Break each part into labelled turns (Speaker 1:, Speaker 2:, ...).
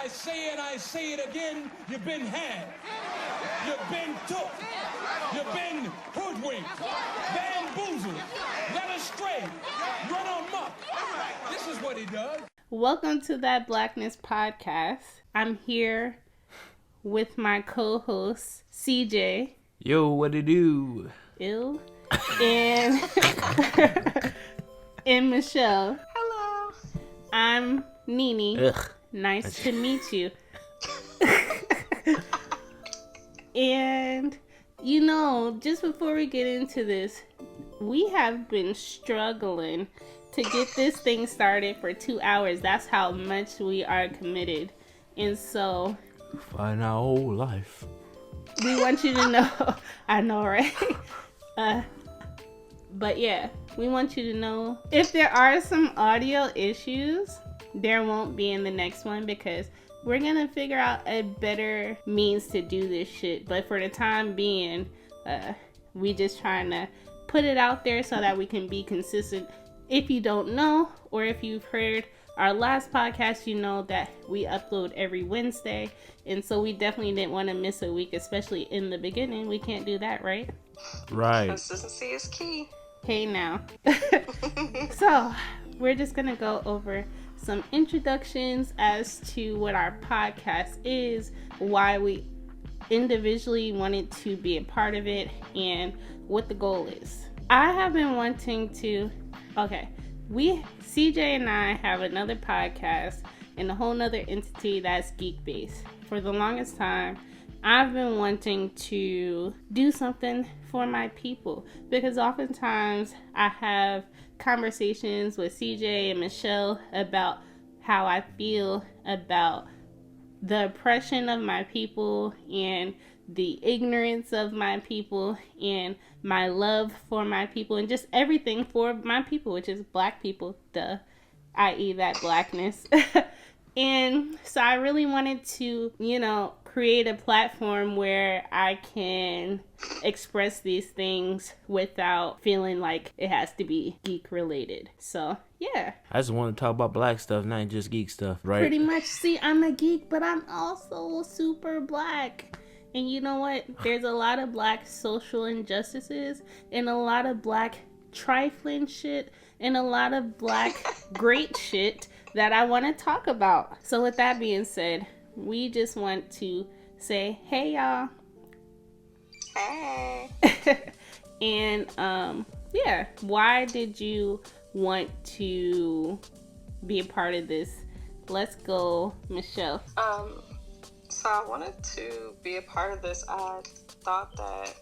Speaker 1: I say it again, you've been had. You've been took. You've been hoodwinked, bamboozled, led astray, run amok. This is what he does.
Speaker 2: Welcome to That Blackness Podcast. I'm here with my co-host, CJ.
Speaker 3: Yo, what it do?
Speaker 2: Ew. And, and Michelle.
Speaker 4: Hello.
Speaker 2: I'm Nene.
Speaker 3: Ugh.
Speaker 2: Nice to meet you. And, you know, just before we get into this, we have been struggling to get this thing started for 2 hours. That's how much we are committed. And so...
Speaker 3: Find our whole life.
Speaker 2: We want you to know... I know, right? But yeah, we want you to know if there are some audio issues, there won't be in the next one because we're gonna figure out a better means to do this shit. But for the time being, we just trying to put it out there so that we can be consistent. If you don't know, or if you've heard our last podcast, you know that we upload every Wednesday. And so we definitely didn't want to miss a week, especially in the beginning. We can't do that, right?
Speaker 3: Right.
Speaker 4: Consistency is key.
Speaker 2: Hey now. So we're just gonna go over some introductions as to what our podcast is, why we individually wanted to be a part of it, and what the goal is. I have been wanting to... Okay, CJ and I have another podcast and a whole nother entity that's geek-based. For the longest time, I've been wanting to do something for my people because oftentimes I have conversations with CJ and Michelle about how I feel about the oppression of my people and the ignorance of my people and my love for my people and just everything for my people, which is black people, i.e. that blackness. And so I really wanted to, create a platform where I can express these things without feeling like it has to be geek related. So, yeah.
Speaker 3: I just want to talk about black stuff, not just geek stuff, right?
Speaker 2: Pretty much. See, I'm a geek, but I'm also super black. And you know what? There's a lot of black social injustices and a lot of black trifling shit and a lot of black great shit that I want to talk about. So with that being said, we just want to say, hey, y'all.
Speaker 4: Hey.
Speaker 2: And, yeah, why did you want to be a part of this? Let's go, Michelle.
Speaker 4: So I wanted to be a part of this. I thought that,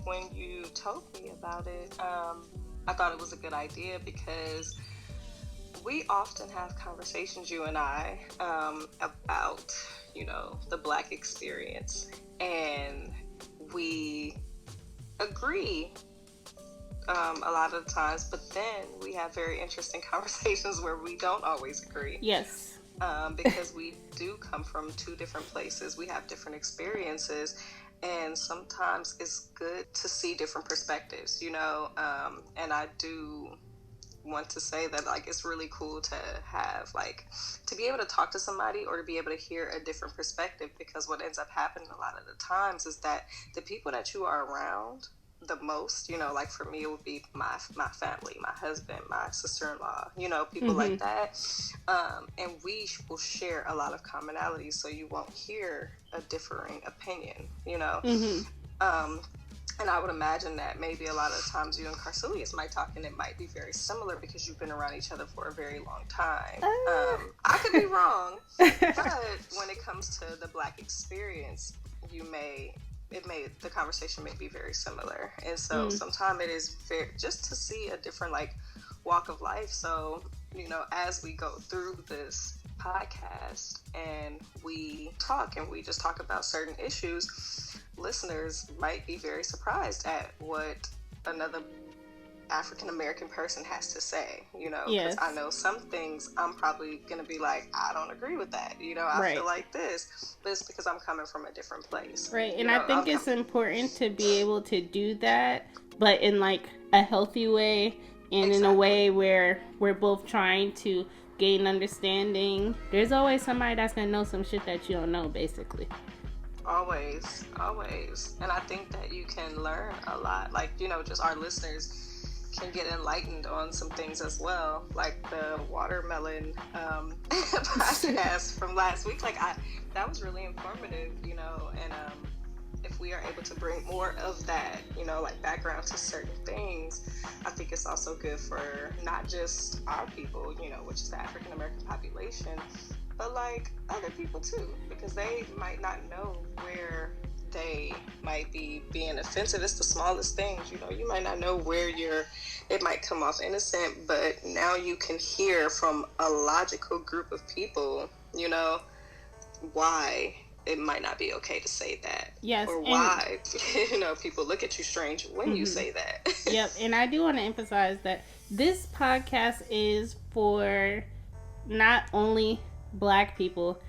Speaker 4: when you told me about it, I thought it was a good idea because we often have conversations, you and I, about, the black experience. And we agree a lot of the times, but then we have very interesting conversations where we don't always agree.
Speaker 2: Yes.
Speaker 4: Because we do come from two different places. We have different experiences. And sometimes it's good to see different perspectives, and I do want to say that it's really cool to have to be able to talk to somebody or to be able to hear a different perspective, because what ends up happening a lot of the times is that the people that you are around the most, for me it would be my family, my husband, my sister-in-law, people
Speaker 2: mm-hmm.
Speaker 4: like that, and we will share a lot of commonalities, so you won't hear a differing opinion,
Speaker 2: Mm-hmm.
Speaker 4: And I would imagine that maybe a lot of the times you and Carsilius might talk and it might be very similar because you've been around each other for a very long time. I could be wrong, but when it comes to the black experience, the conversation may be very similar. And so sometimes it is just to see a different walk of life. So, as we go through this podcast and we talk and we just talk about certain issues, listeners might be very surprised at what another African American person has to say, because
Speaker 2: yes.
Speaker 4: I know some things I'm probably going to be like, I don't agree with that, I
Speaker 2: right.
Speaker 4: feel like this, but it's because I'm coming from a different place.
Speaker 2: Right, and I think it's important to be able to do that, but in a healthy way and exactly. in a way where we're both trying to gain understanding. There's always somebody that's gonna know some shit that you don't know, basically.
Speaker 4: Always. And I think that you can learn a lot. Like, just our listeners can get enlightened on some things as well. Like the watermelon podcast from last week. Like, that was really informative, and if we are able to bring more of that, like background to certain things, I think it's also good for not just our people, which is the African American population, but like other people too, because they might not know where they might be being offensive. It's the smallest things, you might not know where it might come off innocent, but now you can hear from a logical group of people, why it might not be okay to say that.
Speaker 2: Yes.
Speaker 4: Or why, people look at you strange when you say that.
Speaker 2: Yep. And I do want to emphasize that this podcast is for not only Black people,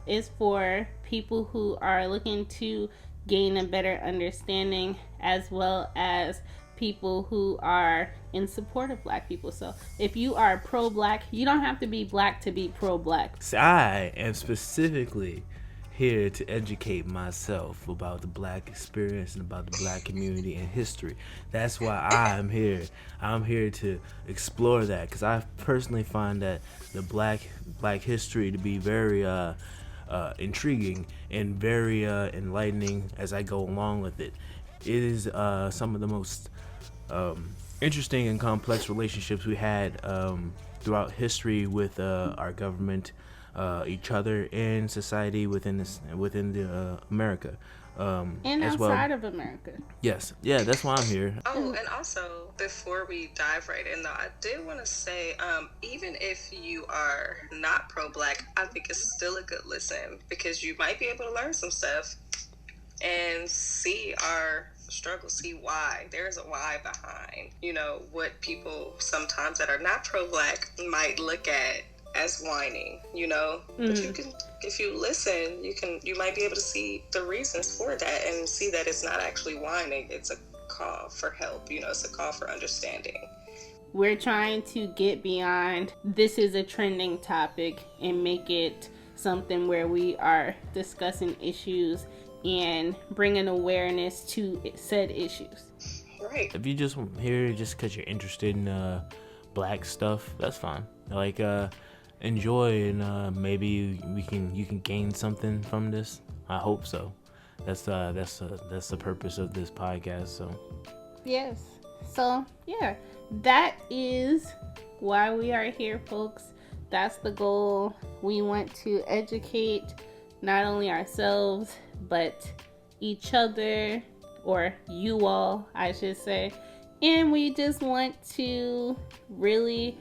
Speaker 2: it's for people who are looking to gain a better understanding, as well as people who are in support of Black people. So if you are pro-Black, you don't have to be Black to be pro-Black.
Speaker 3: So I am specifically here to educate myself about the Black experience and about the Black community and history. That's why I'm here. I'm here to explore that, because I personally find that the Black history to be very intriguing and very enlightening as I go along with it. It is some of the most interesting and complex relationships we had throughout history with our government, each other, and society within the America,
Speaker 2: And
Speaker 3: as
Speaker 2: outside
Speaker 3: well.
Speaker 2: of America.
Speaker 3: Yes, yeah, that's why I'm here.
Speaker 4: Oh, and also, before we dive right in, though, I did want to say, even if you are not pro-Black, I think it's still a good listen, because you might be able to learn some stuff and see our struggle, see why. There's a why behind, what people sometimes that are not pro-Black might look at as whining, but you can, if you listen, you might be able to see the reasons for that and see that it's not actually whining. It's a call for help, it's a call for understanding.
Speaker 2: We're trying to get beyond this is a trending topic and make it something where we are discussing issues and bringing awareness to said issues.
Speaker 4: Right.
Speaker 3: If you just here just because you're interested in Black stuff, that's fine. Like enjoy, and maybe you can gain something from this. I hope so. That's the purpose of this podcast. So
Speaker 2: yes. So yeah, that is why we are here, folks. That's the goal. We want to educate not only ourselves, but each other, or you all, I should say. And we just want to really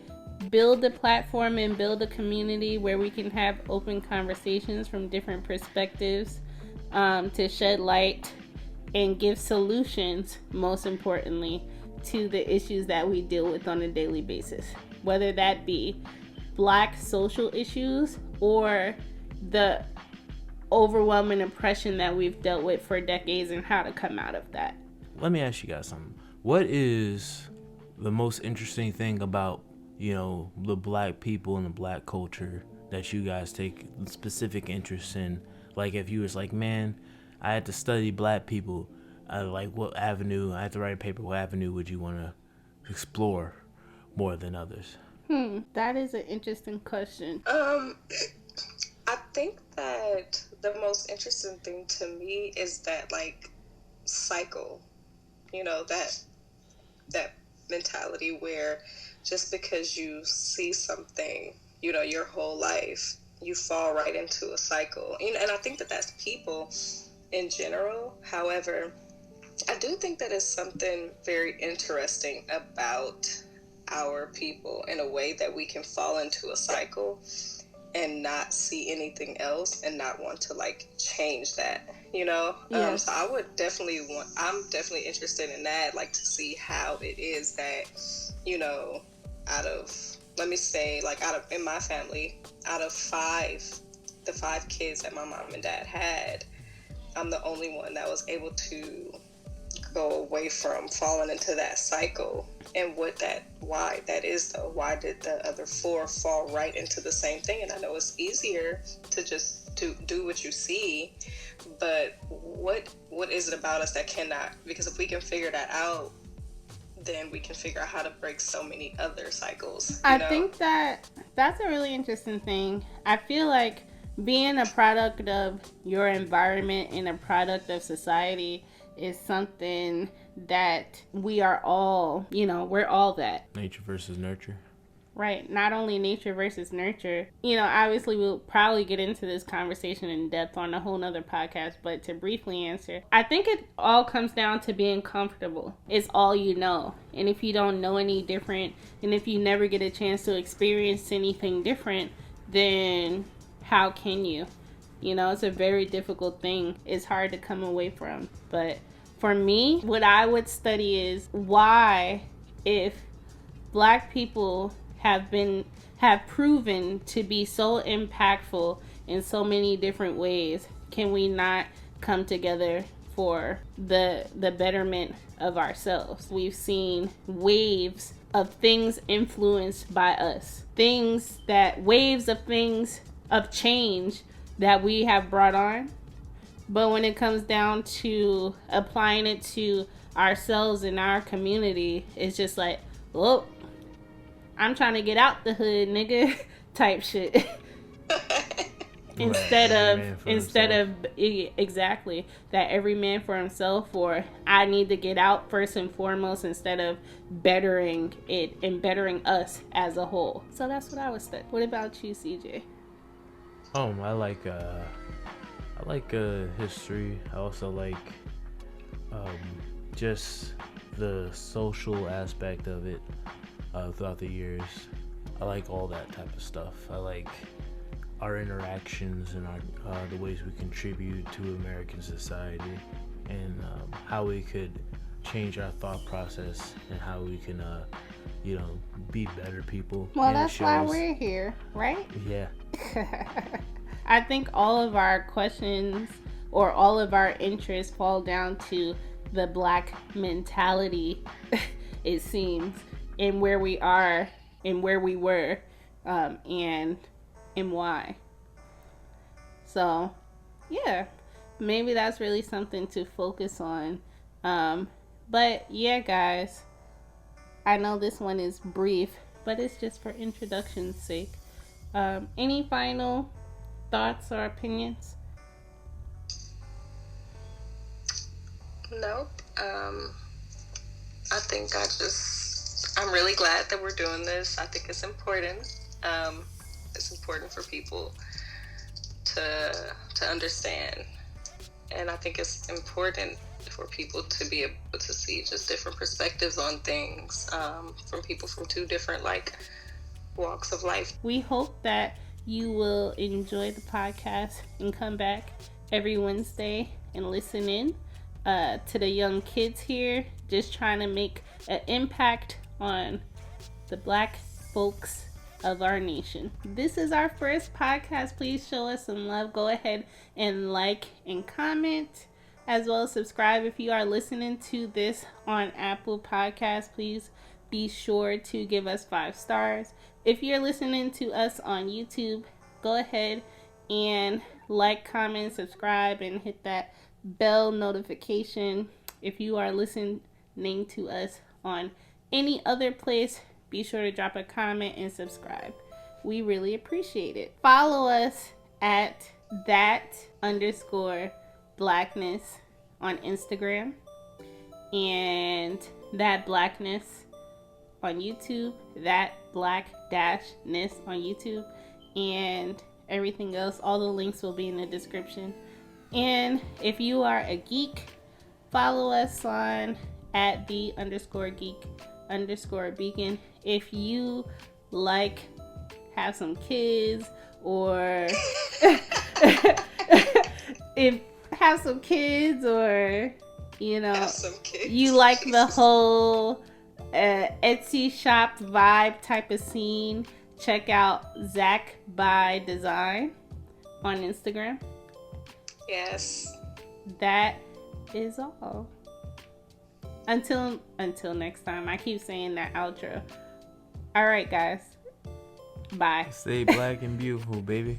Speaker 2: build a platform and build a community where we can have open conversations from different perspectives, to shed light and give solutions, most importantly, to the issues that we deal with on a daily basis, whether that be Black social issues or the overwhelming oppression that we've dealt with for decades and how to come out of that.
Speaker 3: let me ask you guys something. What is the most interesting thing about, the Black people and the Black culture that you guys take specific interest in? Like, if you was like, man, I had to study Black people, what avenue, I had to write a paper, what avenue would you want to explore more than others?
Speaker 2: That is an interesting question.
Speaker 4: I think that the most interesting thing to me is that, cycle, that mentality where just because you see something, your whole life, you fall right into a cycle. And I think that that's people in general. However, I do think that is something very interesting about our people, in a way that we can fall into a cycle and not see anything else and not want to change that,
Speaker 2: Yes.
Speaker 4: So I'm definitely interested in that, to see how it is that, out of, let me say, in my family, out of the five kids that my mom and dad had, I'm the only one that was able to go away from falling into that cycle, and why that is though. Why did the other 4 fall right into the same thing? And I know it's easier to just to do what you see, but what is it about us that cannot? Because if we can figure that out, then we can figure out how to break so many other cycles.
Speaker 2: I think that's a really interesting thing. I feel like being a product of your environment and a product of society is something that we are all, we're all that.
Speaker 3: Nature versus nurture.
Speaker 2: Right. Not only nature versus nurture. Obviously we'll probably get into this conversation in depth on a whole nother podcast, but to briefly answer, I think it all comes down to being comfortable. It's all you know. And if you don't know any different, and if you never get a chance to experience anything different, then how can you? It's a very difficult thing. It's hard to come away from. But for me, what I would study is why, if Black people have proven to be so impactful in so many different ways, can we not come together for the betterment of ourselves? We've seen waves of things influenced by us. Waves of change that we have brought on. But when it comes down to applying it to ourselves and our community, it's just like, oh, I'm trying to get out the hood, nigga, type shit. Instead of exactly that, every man for himself, or I need to get out first and foremost, instead of bettering it and bettering us as a whole. So that's what I would say. What about you, CJ?
Speaker 3: I like history. I also like just the social aspect of it throughout the years. I like all that type of stuff. I like our interactions and the ways we contribute to American society, and how we could change our thought process, and how we can be better people.
Speaker 2: Well, that's why we're here, right?
Speaker 3: Yeah.
Speaker 2: I think all of our questions or all of our interests fall down to the Black mentality, it seems, and where we are and where we were, and why. So, yeah, maybe that's really something to focus on. But yeah, guys, I know this one is brief, but it's just for introduction's sake. Any final thoughts or opinions?
Speaker 4: Nope. I think I'm really glad that we're doing this. I think it's important. It's important for people to understand. And I think it's important for people to be able to see just different perspectives on things, from people from 2 different walks of life.
Speaker 2: We hope that you will enjoy the podcast and come back every Wednesday and listen in to the young kids here, just trying to make an impact on the Black folks of our nation. This is our first podcast. Please show us some love. Go ahead and like and comment, as well as subscribe. If you are listening to this on Apple Podcasts, please be sure to give us 5 stars. If you're listening to us on YouTube, go ahead and like, comment, subscribe, and hit that bell notification. If you are listening to us on any other place, be sure to drop a comment and subscribe. We really appreciate it. Follow us at That Blackness on Instagram, and That Blackness on YouTube, That Black-ness on YouTube, and everything else. All the links will be in the description. And if you are a geek, follow us on at @the_geek_beacon. If you have some kids, or have some kids, you like the whole Etsy shop vibe type of scene, check out Zach by Design on Instagram.
Speaker 4: Yes.
Speaker 2: That is all. Until next time. I keep saying that outro. All right, guys. Bye.
Speaker 3: Stay black and beautiful, baby.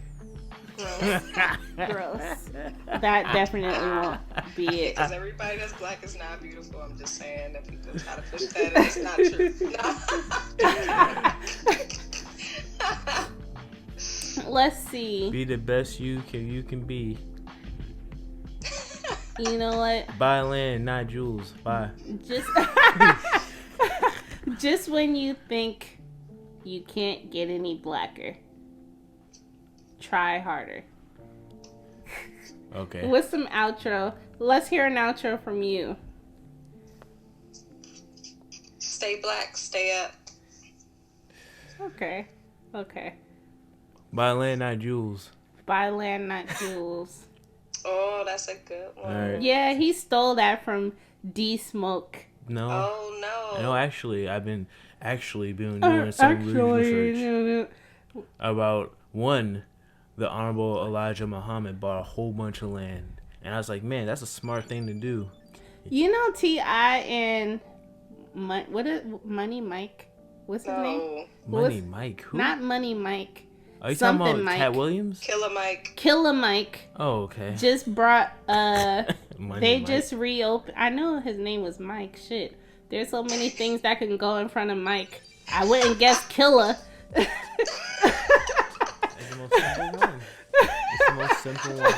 Speaker 2: Gross. That definitely won't be it.
Speaker 4: Because everybody that's black is not beautiful. I'm just saying that people try to push that and it's not true.
Speaker 2: Let's see.
Speaker 3: Be the best you can be.
Speaker 2: You know what?
Speaker 3: Buy land, not jewels. Bye.
Speaker 2: Just when you think you can't get any blacker, try harder.
Speaker 3: Okay.
Speaker 2: With some outro. Let's hear an outro from you.
Speaker 4: Stay black, stay up.
Speaker 2: Okay.
Speaker 3: Buy land, not jewels.
Speaker 2: Buy land, not jewels.
Speaker 4: Oh, that's a good one.
Speaker 3: Right.
Speaker 2: Yeah, he stole that from D Smoke.
Speaker 3: No.
Speaker 4: Oh no.
Speaker 3: No, actually, I've been doing some research about the Honorable Elijah Muhammad bought a whole bunch of land, and I was like, man, that's a smart thing to do.
Speaker 2: You know T.I. and Money Mike? What's his name?
Speaker 3: Money Mike? Who?
Speaker 2: Not Money Mike.
Speaker 3: Are you talking about
Speaker 2: Mike.
Speaker 3: Cat Williams?
Speaker 4: Killer Mike.
Speaker 3: Oh, okay.
Speaker 2: Just brought
Speaker 3: Money Mike.
Speaker 2: just reopened. I know his name was Mike. Shit. There's so many things that can go in front of Mike. I wouldn't guess Killer.
Speaker 3: It's the most simple one. It's the most simple one.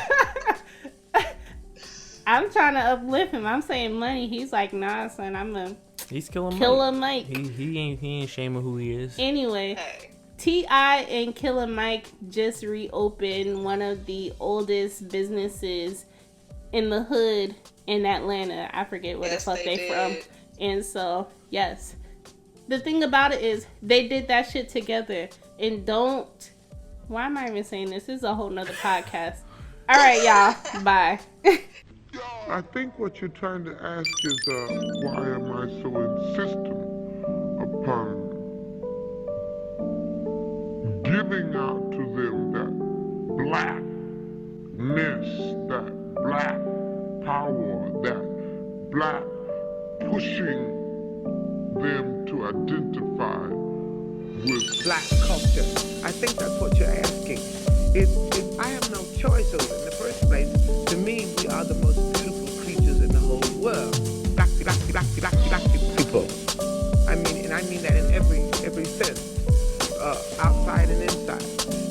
Speaker 2: I'm trying to uplift him. I'm saying Money. He's like, nah, son.
Speaker 3: He's Killer
Speaker 2: Mike.
Speaker 3: He ain't ashamed of who he is.
Speaker 2: Anyway.
Speaker 4: Hey.
Speaker 2: T.I. and Killer Mike just reopened one of the oldest businesses in the hood in Atlanta. I forget where the fuck they from. And so, yes. The thing about it is they did that shit together. And why am I even saying this? This is a whole nother podcast. All right, y'all. Bye.
Speaker 5: I think what you're trying to ask is why am I so insistent upon giving out to them that blackness, that black power, that black pushing them to identify with
Speaker 6: black culture. I think that's what you're asking. If I have no choice over it in the first place, to me, we are the most beautiful creatures in the whole world. Black people. I mean that in every sense. Outside and inside.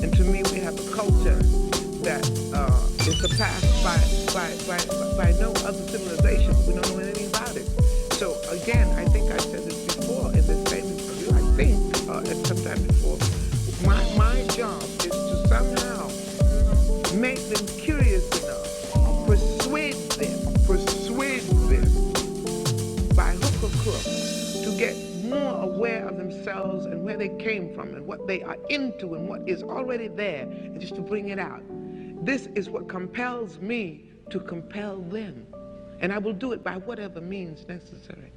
Speaker 6: And to me, we have a culture that is surpassed by no other civilization. We don't know anything about it. So again, I think I said this before in this same interview, I think at some time before, my job is to somehow make them curious enough, persuade them by hook or crook to get more aware of themselves and where they came from and what they are into and what is already there, and just to bring it out. This is what compels me to compel them. And I will do it by whatever means necessary.